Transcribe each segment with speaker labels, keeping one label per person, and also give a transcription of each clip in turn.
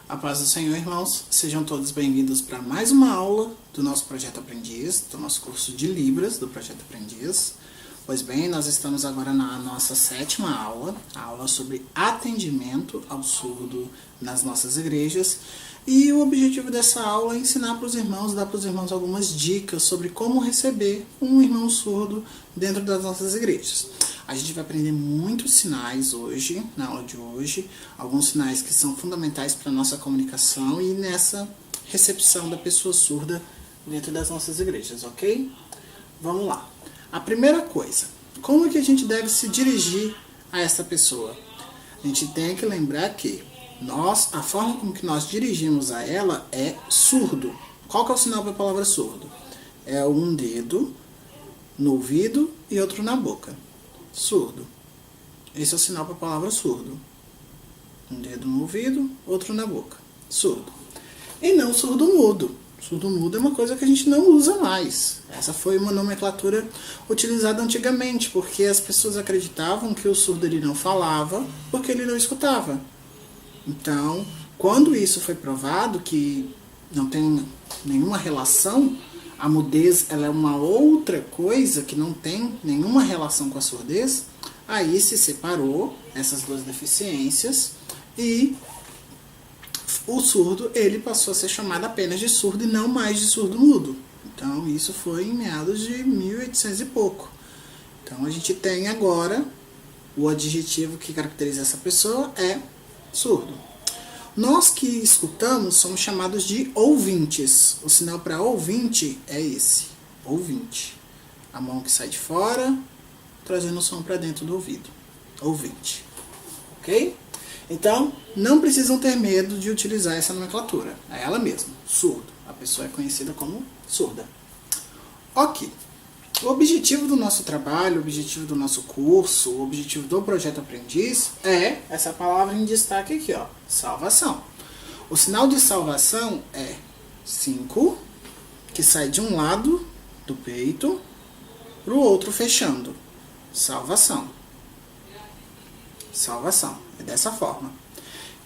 Speaker 1: A paz do Senhor, irmãos. Sejam todos bem-vindos para mais uma aula do nosso Projeto Aprendiz, do nosso curso de Libras do Projeto Aprendiz. Pois bem, nós estamos agora na nossa 7ª aula, a aula sobre atendimento ao surdo nas nossas igrejas. E o objetivo dessa aula é ensinar para os irmãos, dar para os irmãos algumas dicas sobre como receber um irmão surdo dentro das nossas igrejas. A gente vai aprender muitos sinais hoje, na aula de hoje, alguns sinais que são fundamentais para a nossa comunicação e nessa recepção da pessoa surda dentro das nossas igrejas, ok? Vamos lá. A primeira coisa, como é que a gente deve se dirigir a essa pessoa? A gente tem que lembrar que a forma como que nós dirigimos a ela é surdo. Qual que é o sinal para a palavra surdo? É um dedo no ouvido e outro na boca. Surdo. Esse é o sinal para a palavra surdo. Um dedo no ouvido, outro na boca. Surdo. E não surdo-mudo. Surdo-mudo é uma coisa que a gente não usa mais. Essa foi uma nomenclatura utilizada antigamente, porque as pessoas acreditavam que o surdo ele não falava porque ele não escutava. Então, quando isso foi provado que não tem nenhuma relação, a mudez ela é uma outra coisa que não tem nenhuma relação com a surdez, aí se separou essas duas deficiências e o surdo ele passou a ser chamado apenas de surdo e não mais de surdo-mudo. Então isso foi em meados de 1800 e pouco. Então a gente tem agora o adjetivo que caracteriza essa pessoa é surdo. Nós que escutamos somos chamados de ouvintes. O sinal para ouvinte é esse, ouvinte. A mão que sai de fora, trazendo o som para dentro do ouvido. Ouvinte. Ok? Então, não precisam ter medo de utilizar essa nomenclatura. É ela mesma, surdo. A pessoa é conhecida como surda. Ok. O objetivo do nosso trabalho, o objetivo do nosso curso, o objetivo do Projeto Aprendiz é essa palavra em destaque aqui, ó, salvação. O sinal de salvação é 5, que sai de um lado do peito para o outro fechando. Salvação. Salvação. É dessa forma.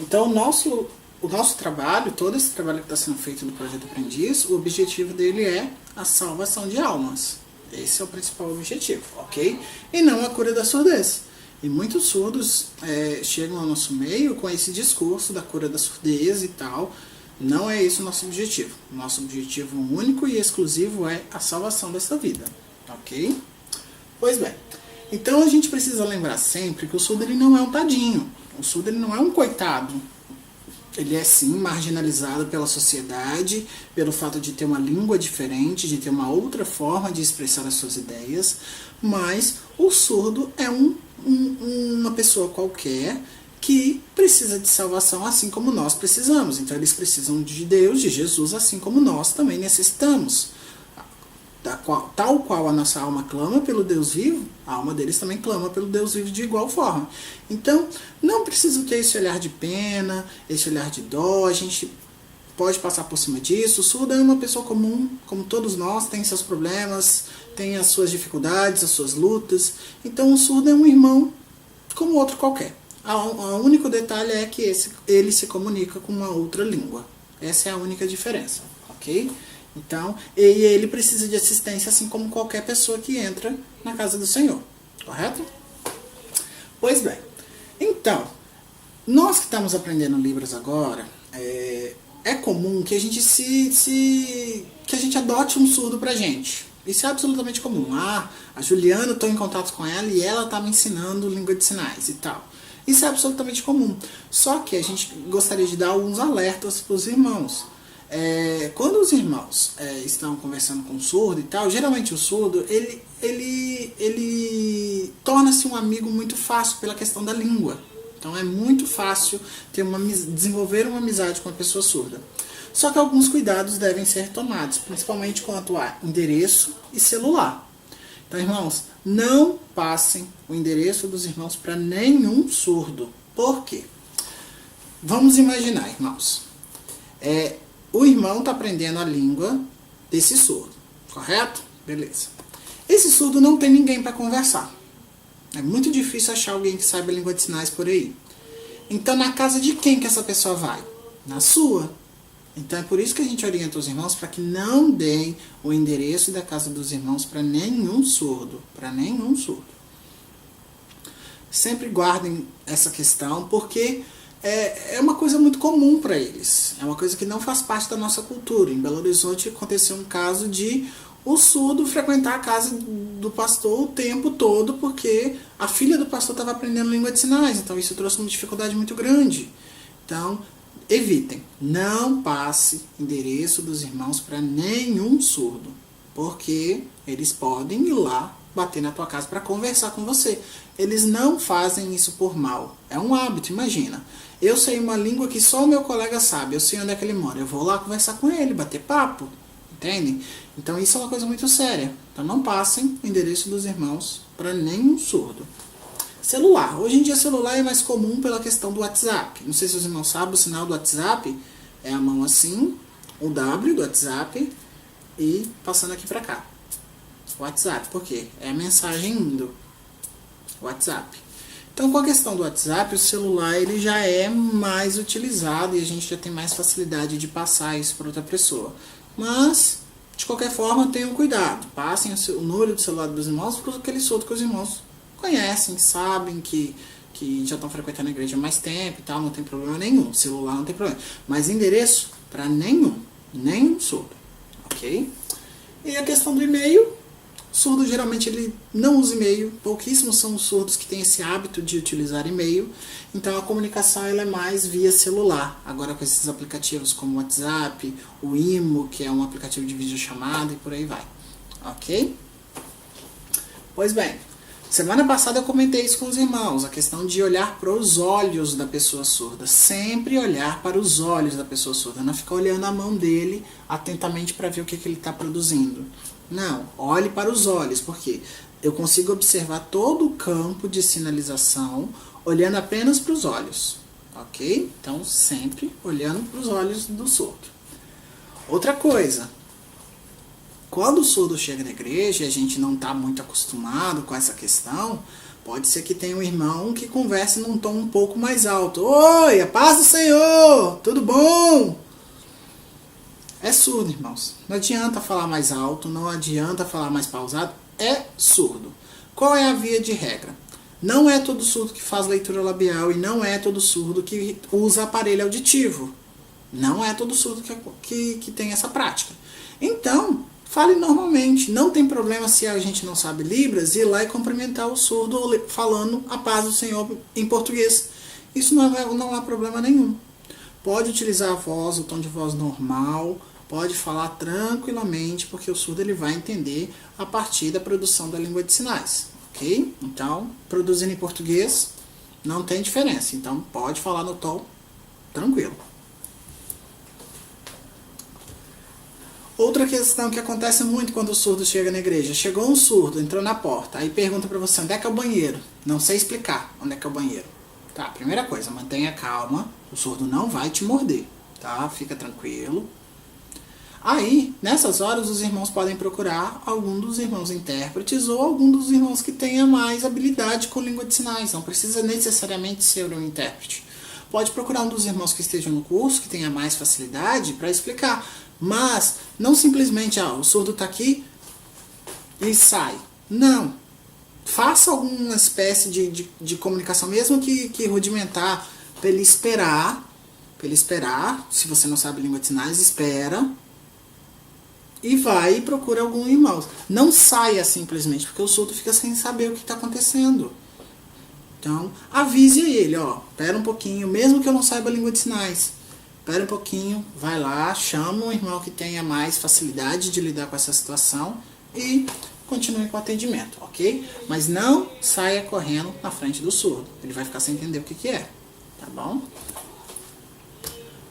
Speaker 1: Então, o nosso trabalho, todo esse trabalho que está sendo feito no Projeto Aprendiz, o objetivo dele é a salvação de almas. Esse é o principal objetivo, ok? E não a cura da surdez. E muitos surdos chegam ao nosso meio com esse discurso da cura da surdez e tal. Não é esse o nosso objetivo. Nosso objetivo único e exclusivo é a salvação dessa vida, ok? Pois bem, então a gente precisa lembrar sempre que o surdo ele não é um tadinho. O surdo ele não é um coitado. Ele é sim marginalizado pela sociedade, pelo fato de ter uma língua diferente, de ter uma outra forma de expressar as suas ideias, mas o surdo é uma pessoa qualquer que precisa de salvação assim como nós precisamos. Então eles precisam de Deus, de Jesus, assim como nós também necessitamos. Tal qual a nossa alma clama pelo Deus vivo, a alma deles também clama pelo Deus vivo de igual forma. Então, não precisa ter esse olhar de pena, esse olhar de dó, a gente pode passar por cima disso. O surdo é uma pessoa comum, como todos nós, tem seus problemas, tem as suas dificuldades, as suas lutas. Então, o surdo é um irmão como outro qualquer. O único detalhe é que ele se comunica com uma outra língua. Essa é a única diferença, ok? Então, ele precisa de assistência assim como qualquer pessoa que entra na casa do Senhor. Correto? Pois bem. Então, nós que estamos aprendendo Libras agora, é comum que a gente que a gente adote um surdo pra gente. Isso é absolutamente comum. A Juliana, eu estou em contato com ela e ela está me ensinando língua de sinais e tal. Isso é absolutamente comum. Só que a gente gostaria de dar alguns alertas para os irmãos. Quando os irmãos estão conversando com o surdo e tal, geralmente o surdo ele torna-se um amigo muito fácil pela questão da língua. Então é muito fácil desenvolver uma amizade com a pessoa surda. Só que alguns cuidados devem ser tomados, principalmente quanto a endereço e celular. Então, irmãos, não passem o endereço dos irmãos para nenhum surdo. Por quê? Vamos imaginar, irmãos. O irmão está aprendendo a língua desse surdo, correto? Beleza. Esse surdo não tem ninguém para conversar. É muito difícil achar alguém que saiba língua de sinais por aí. Então, na casa de quem que essa pessoa vai? Na sua. Então é por isso que a gente orienta os irmãos para que não deem o endereço da casa dos irmãos para nenhum surdo. Para nenhum surdo. Sempre guardem essa questão, porque é uma coisa muito comum para eles. É uma coisa que não faz parte da nossa cultura. Em Belo Horizonte aconteceu um caso de o surdo frequentar a casa do pastor o tempo todo, porque a filha do pastor estava aprendendo língua de sinais. Então isso trouxe uma dificuldade muito grande. Então, evitem. Não passe endereço dos irmãos para nenhum surdo, porque eles podem ir lá bater na tua casa para conversar com você. Eles não fazem isso por mal. É um hábito, imagina. Eu sei uma língua que só o meu colega sabe, eu sei onde é que ele mora. Eu vou lá conversar com ele, bater papo. Entendem? Então isso é uma coisa muito séria. Então não passem o endereço dos irmãos para nenhum surdo. Celular. Hoje em dia celular é mais comum pela questão do WhatsApp. Não sei se os irmãos sabem, o sinal do WhatsApp é a mão assim, o W do WhatsApp e passando aqui para cá. WhatsApp, por quê? É a mensagem indo. WhatsApp. Então, com a questão do WhatsApp, o celular ele já é mais utilizado e a gente já tem mais facilidade de passar isso para outra pessoa. Mas, de qualquer forma, tenham cuidado. Passem o número do celular dos irmãos para aquele surdo que os irmãos conhecem, sabem que já estão frequentando a igreja há mais tempo e tal, não tem problema nenhum. Celular não tem problema. Mas endereço para nenhum surdo. Ok? E a questão do e-mail. Surdo geralmente ele não usa e-mail, pouquíssimos são os surdos que têm esse hábito de utilizar e-mail, então a comunicação ela é mais via celular. Agora com esses aplicativos como o WhatsApp, o Imo, que é um aplicativo de videochamada e por aí vai. Ok? Pois bem, semana passada eu comentei isso com os irmãos, a questão de olhar para os olhos da pessoa surda. Sempre olhar para os olhos da pessoa surda, não ficar olhando a mão dele atentamente para ver o que ele está produzindo. Não, olhe para os olhos, porque eu consigo observar todo o campo de sinalização olhando apenas para os olhos, ok? Então, sempre olhando para os olhos do surdo. Outra coisa, quando o surdo chega na igreja e a gente não está muito acostumado com essa questão, pode ser que tenha um irmão que converse num tom um pouco mais alto. Oi, a paz do Senhor, tudo bom? É surdo, irmãos. Não adianta falar mais alto, não adianta falar mais pausado. É surdo. Qual é a via de regra? Não é todo surdo que faz leitura labial e não é todo surdo que usa aparelho auditivo. Não é todo surdo que tem essa prática. Então, fale normalmente. Não tem problema se a gente não sabe Libras ir lá e cumprimentar o surdo falando a paz do Senhor em português. Isso não há problema nenhum. Pode utilizar a voz, o tom de voz normal, pode falar tranquilamente, porque o surdo ele vai entender a partir da produção da língua de sinais, ok? Então, produzindo em português, não tem diferença. Então, pode falar no tom tranquilo. Outra questão que acontece muito quando o surdo chega na igreja. Chegou um surdo, entrou na porta, aí pergunta para você, onde é que é o banheiro? Não sei explicar onde é que é o banheiro. Tá, primeira coisa, mantenha calma, o surdo não vai te morder, tá? Fica tranquilo. Aí, nessas horas, os irmãos podem procurar algum dos irmãos intérpretes ou algum dos irmãos que tenha mais habilidade com língua de sinais. Não precisa necessariamente ser um intérprete. Pode procurar um dos irmãos que estejam no curso, que tenha mais facilidade para explicar. Mas, não simplesmente, o surdo está aqui e sai. Não. Faça alguma espécie de comunicação, mesmo que rudimentar, para ele esperar. Se você não sabe língua de sinais, espera. E vai e procura algum irmão. Não saia simplesmente, porque o surdo fica sem saber o que está acontecendo. Então, avise ele, espera um pouquinho, mesmo que eu não saiba a língua de sinais. Espera um pouquinho, vai lá, chama um irmão que tenha mais facilidade de lidar com essa situação e continue com o atendimento, ok? Mas não saia correndo na frente do surdo. Ele vai ficar sem entender o que é, tá bom?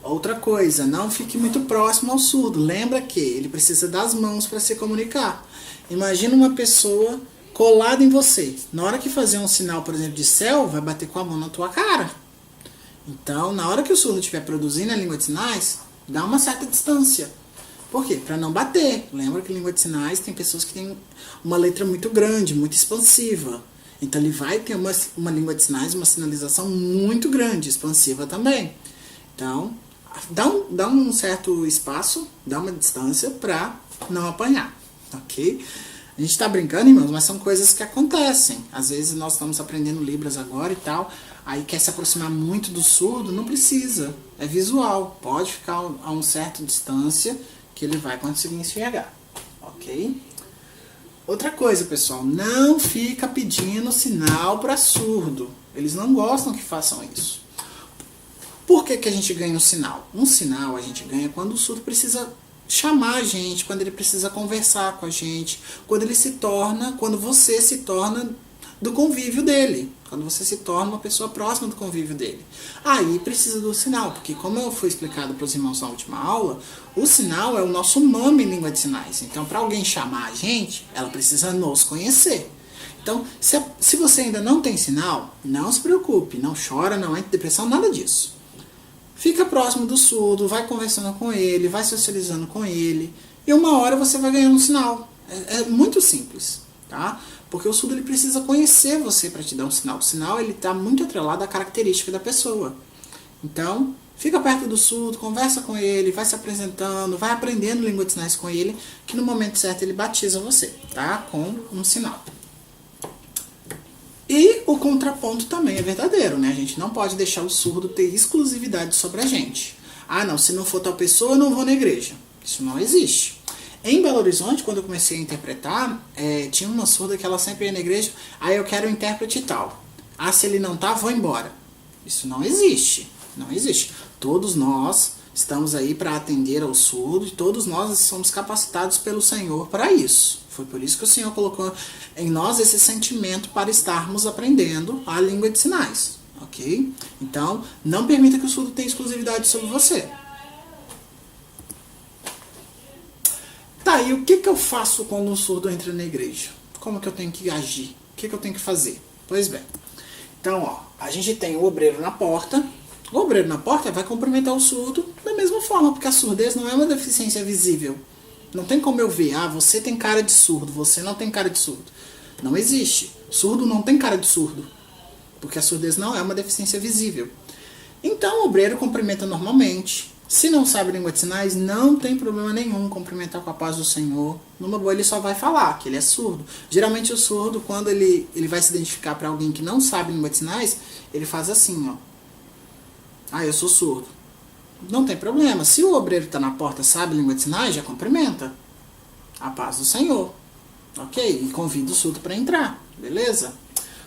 Speaker 1: Outra coisa, não fique muito próximo ao surdo. Lembra que ele precisa das mãos para se comunicar. Imagina uma pessoa colada em você. Na hora que fazer um sinal, por exemplo, de céu, vai bater com a mão na tua cara. Então, na hora que o surdo estiver produzindo a língua de sinais, dá uma certa distância. Por quê? Para não bater. Lembra que língua de sinais tem pessoas que têm uma letra muito grande, muito expansiva. Então ele vai ter uma língua de sinais, uma sinalização muito grande, expansiva também. Então, dá um certo espaço, dá uma distância para não apanhar, ok? A gente tá brincando, irmãos, mas são coisas que acontecem. Às vezes nós estamos aprendendo Libras agora e tal, aí quer se aproximar muito do surdo, não precisa. É visual, pode ficar a uma certa distância que ele vai conseguir enxergar, ok? Outra coisa, pessoal, não fica pedindo sinal para surdo. Eles não gostam que façam isso. Por que a gente ganha um sinal? Um sinal a gente ganha quando o surdo precisa chamar a gente, quando ele precisa conversar com a gente, quando você se torna do convívio dele, quando você se torna uma pessoa próxima do convívio dele. Aí precisa do sinal, porque como foi explicado para os irmãos na última aula, o sinal é o nosso nome em língua de sinais. Então, para alguém chamar a gente, ela precisa nos conhecer. Então, se você ainda não tem sinal, não se preocupe, não chora, não entre em depressão, nada disso. Fica próximo do surdo, vai conversando com ele, vai socializando com ele, e uma hora você vai ganhar um sinal. É muito simples, tá? Porque o surdo ele precisa conhecer você para te dar um sinal. O sinal ele está muito atrelado à característica da pessoa. Então, fica perto do surdo, conversa com ele, vai se apresentando, vai aprendendo língua de sinais com ele, que no momento certo ele batiza você, tá? Com um sinal. E o contraponto também é verdadeiro, né? A gente não pode deixar o surdo ter exclusividade sobre a gente. Ah, não, se não for tal pessoa, eu não vou na igreja. Isso não existe. Em Belo Horizonte, quando eu comecei a interpretar, tinha uma surda que ela sempre ia na igreja, aí eu quero um intérprete tal. Ah, se ele não tá, vou embora. Isso não existe. Não existe. Todos nós estamos aí para atender ao surdo e todos nós somos capacitados pelo Senhor para isso. Foi por isso que o Senhor colocou em nós esse sentimento para estarmos aprendendo a língua de sinais, ok? Então, não permita que o surdo tenha exclusividade sobre você. Tá, e o que eu faço quando um surdo entra na igreja? Como que eu tenho que agir? O que eu tenho que fazer? Pois bem, então, ó, a gente tem o obreiro na porta. O obreiro na porta vai cumprimentar o surdo da mesma forma, porque a surdez não é uma deficiência visível. Não tem como eu ver, você tem cara de surdo, você não tem cara de surdo. Não existe. Surdo não tem cara de surdo, porque a surdez não é uma deficiência visível. Então o obreiro cumprimenta normalmente. Se não sabe língua de sinais, não tem problema nenhum cumprimentar com a paz do Senhor. Numa boa, ele só vai falar que ele é surdo. Geralmente o surdo, quando ele vai se identificar para alguém que não sabe língua de sinais, ele faz assim, ó. Ah, eu sou surdo. Não tem problema. Se o obreiro está na porta, sabe língua de sinais, já cumprimenta. A paz do Senhor. Ok? E convida o surdo para entrar. Beleza?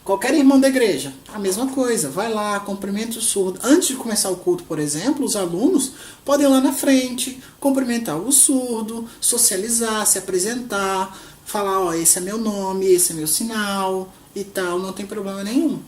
Speaker 1: Qualquer irmão da igreja, a mesma coisa. Vai lá, cumprimenta o surdo. Antes de começar o culto, por exemplo, os alunos podem ir lá na frente, cumprimentar o surdo, socializar, se apresentar, falar, ó, esse é meu nome, esse é meu sinal e tal. Não tem problema nenhum.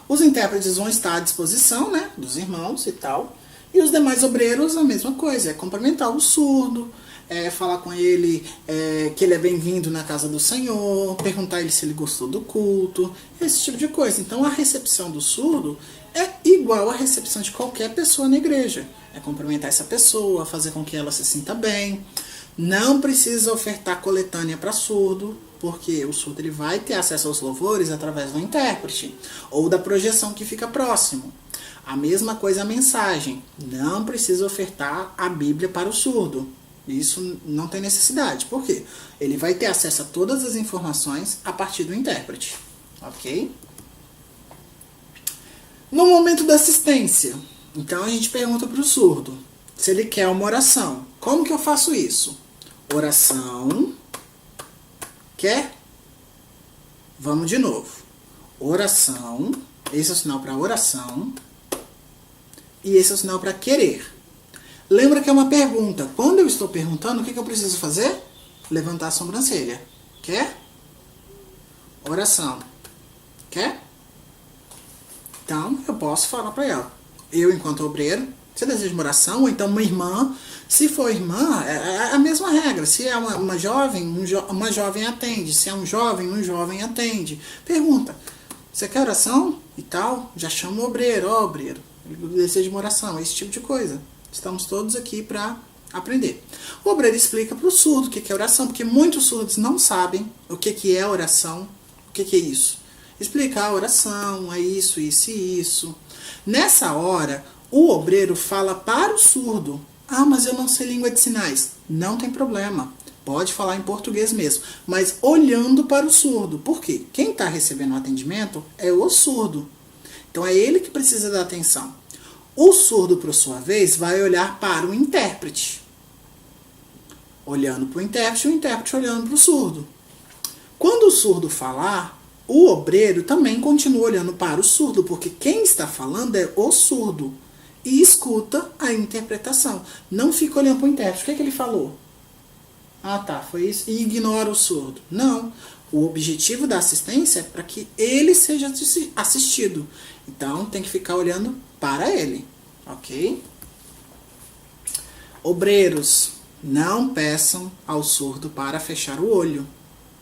Speaker 1: Os intérpretes vão estar à disposição, né, dos irmãos e tal. E os demais obreiros, a mesma coisa, é cumprimentar o surdo, falar com ele que ele é bem-vindo na casa do Senhor, perguntar ele se ele gostou do culto, esse tipo de coisa. Então a recepção do surdo é igual à recepção de qualquer pessoa na igreja. É cumprimentar essa pessoa, fazer com que ela se sinta bem. Não precisa ofertar coletânea para surdo, porque o surdo ele vai ter acesso aos louvores através do intérprete ou da projeção que fica próximo. A mesma coisa a mensagem. Não precisa ofertar a Bíblia para o surdo. Isso não tem necessidade. Por quê? Ele vai ter acesso a todas as informações a partir do intérprete. Ok? No momento da assistência, então a gente pergunta para o surdo se ele quer uma oração. Como que eu faço isso? Oração. Quer? Vamos de novo. Oração. Esse é o sinal para oração. E esse é o sinal para querer. Lembra que é uma pergunta. Quando eu estou perguntando, o que eu preciso fazer? Levantar a sobrancelha. Quer? Oração. Quer? Então, eu posso falar para ela. Eu, enquanto obreiro, você deseja uma oração? Ou então uma irmã. Se for irmã, é a mesma regra. Se é uma jovem, uma jovem atende. Se é um jovem atende. Pergunta. Você quer oração? E tal? Já chama o obreiro. Ó, obreiro. Eu desejo uma oração. Esse tipo de coisa. Estamos todos aqui para aprender. O obreiro explica para o surdo o que é oração, porque muitos surdos não sabem o que é oração, o que é isso. Explicar a oração, é isso, isso e isso. Nessa hora, O obreiro fala para o surdo. Ah, mas eu não sei língua de sinais. Não tem problema. Pode falar em português mesmo, mas olhando para o surdo. Por quê? Quem está recebendo o atendimento é o surdo. Então é ele que precisa dar atenção. O surdo, por sua vez, vai olhar para o intérprete. Olhando para o intérprete olhando para o surdo. Quando o surdo falar, o obreiro também continua olhando para o surdo, porque quem está falando é o surdo. E escuta a interpretação. Não fica olhando para o intérprete. O que é que ele falou? Ah, tá, foi isso. E ignora o surdo. Não. O objetivo da assistência é para que ele seja assistido. Então, tem que ficar olhando para ele. Ok? Obreiros, não peçam ao surdo para fechar o olho.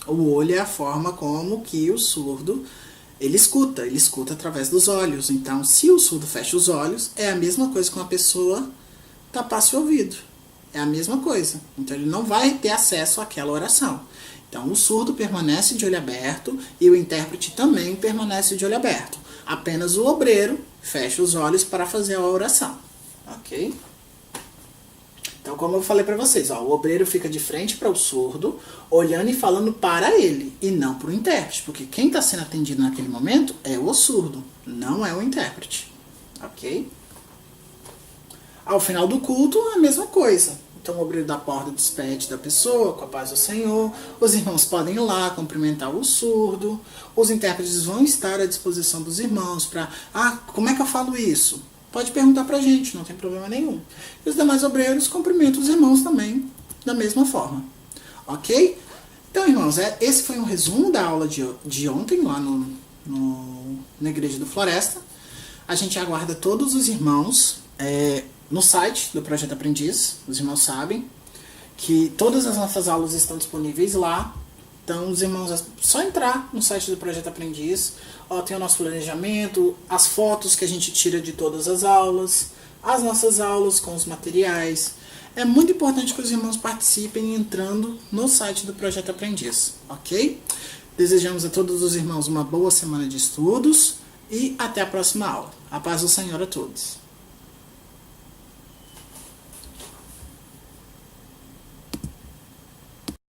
Speaker 1: O olho é a forma como que o surdo ele escuta através dos olhos. Então, se o surdo fecha os olhos, é a mesma coisa que uma pessoa tapasse o ouvido. É a mesma coisa. Então, ele não vai ter acesso àquela oração. Então, o surdo permanece de olho aberto e o intérprete também permanece de olho aberto. Apenas o obreiro fecha os olhos para fazer a oração. Ok? Então, como eu falei para vocês, ó, o obreiro fica de frente para o surdo, olhando e falando para ele, e não para o intérprete, porque quem está sendo atendido naquele momento é o surdo, não é o intérprete. Ok? Ao final do culto, a mesma coisa. Então, o obreiro da porta despede da pessoa, com a paz do Senhor. Os irmãos podem ir lá cumprimentar o surdo. Os intérpretes vão estar à disposição dos irmãos para... Ah, como é que eu falo isso? Pode perguntar pra gente, não tem problema nenhum. E os demais obreiros cumprimentam os irmãos também, da mesma forma. Ok? Então, irmãos, esse foi um resumo da aula de ontem, lá na Igreja do Floresta. A gente aguarda todos os irmãos no site do Projeto Aprendiz. Os irmãos sabem que todas as nossas aulas estão disponíveis lá. Então, os irmãos, é só entrar no site do Projeto Aprendiz. Ó, tem o nosso planejamento, as fotos que a gente tira de todas as aulas, as nossas aulas com os materiais. É muito importante que os irmãos participem entrando no site do Projeto Aprendiz, ok? Desejamos a todos os irmãos uma boa semana de estudos e até a próxima aula. A paz do Senhor a todos.